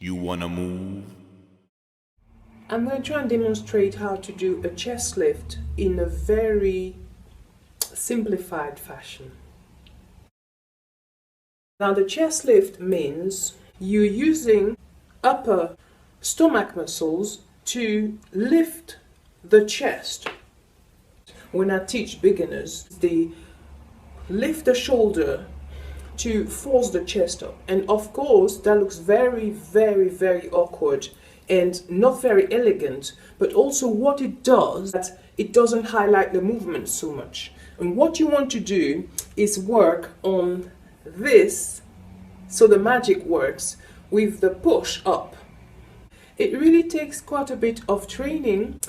You wanna move? I'm going to try and demonstrate how to do a chest lift in a very simplified fashion. Now the chest lift means you're using upper stomach muscles to lift the chest. When I teach beginners, they lift the shoulder to force the chest up, and of course that looks very, very, very awkward and not very elegant, but also what it does, that it doesn't highlight the movement so much. And what you want to do is work on this so the magic works with the push up. It really takes quite a bit of training.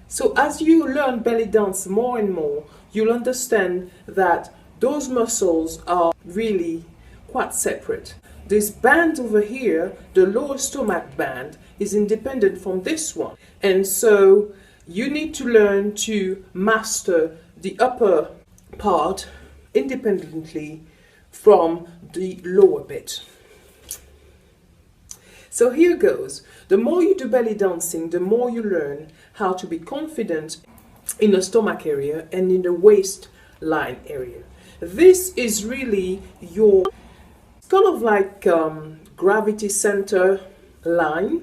So as you learn belly dance more and more, you'll understand that those muscles are really quite separate. This band over here, the lower stomach band, is independent from this one. And so you need to learn to master the upper part independently from the lower bit. So here goes. The more you do belly dancing, the more you learn how to be confident in the stomach area and in the waistline area. This is really your kind of like gravity center line.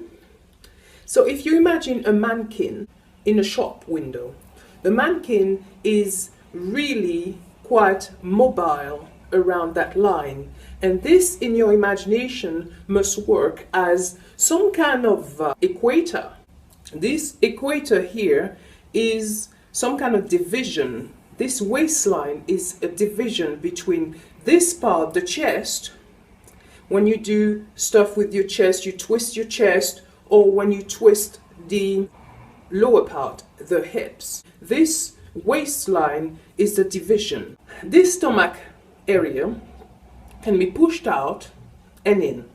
So if you imagine a mannequin in a shop window, the mannequin is really quite mobile around that line. And this, in your imagination, must work as some kind of equator. This equator here is some kind of division. This waistline is a division between this part, the chest. When you do stuff with your chest, you twist your chest, or when you twist the lower part, the hips. This waistline is the division. This stomach area can be pushed out and in.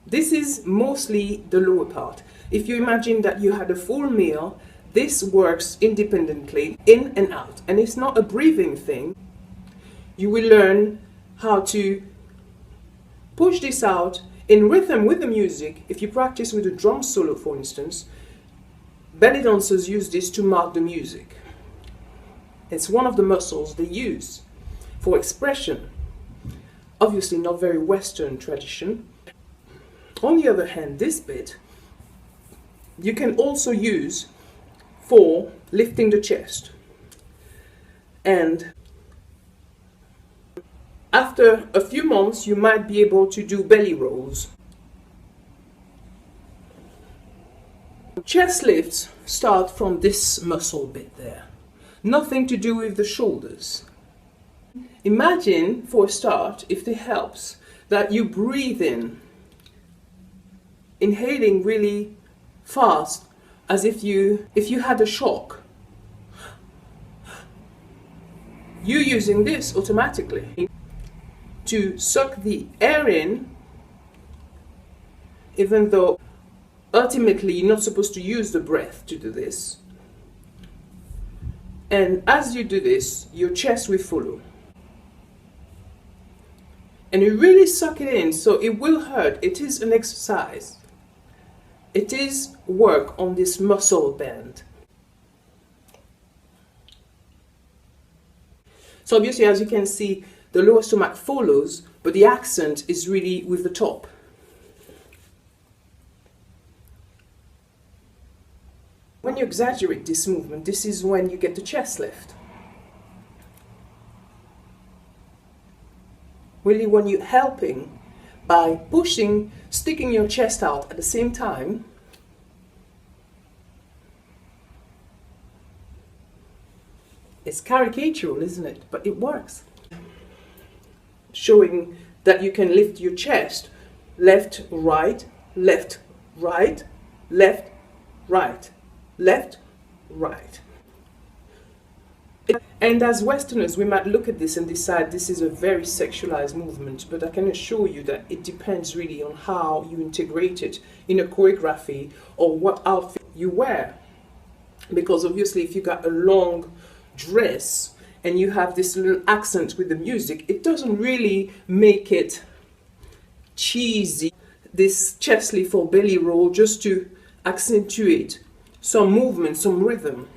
This is mostly the lower part. If you imagine that you had a full meal, this works independently, in and out. And it's not a breathing thing. You will learn how to push this out in rhythm with the music. If you practice with a drum solo, for instance, belly dancers use this to mark the music. It's one of the muscles they use for expression. Obviously not very Western tradition. On the other hand, this bit you can also use for lifting the chest. And after a few months, you might be able to do belly rolls. Chest lifts start from this muscle bit there. Nothing to do with the shoulders. Imagine, for a start, if it helps, that you breathe in, inhaling really fast, as if you had a shock. You're using this automatically to suck the air in, even though ultimately you're not supposed to use the breath to do this. And as you do this, your chest will follow. And you really suck it in, so it will hurt. It is an exercise. It is work on this muscle band. So obviously, as you can see, the lower stomach follows, but the accent is really with the top. When you exaggerate this movement, this is when you get the chest lift. Really, when you're helping by pushing, sticking your chest out at the same time, it's caricatural, isn't it? But it works. Showing that you can lift your chest left, right, left, right, left, right, left, right. And as Westerners, we might look at this and decide this is a very sexualized movement, but I can assure you that it depends really on how you integrate it in a choreography or what outfit you wear. Because obviously if you got a long dress and you have this little accent with the music, it doesn't really make it cheesy. this chest lift or belly roll just to accentuate some movement, some rhythm.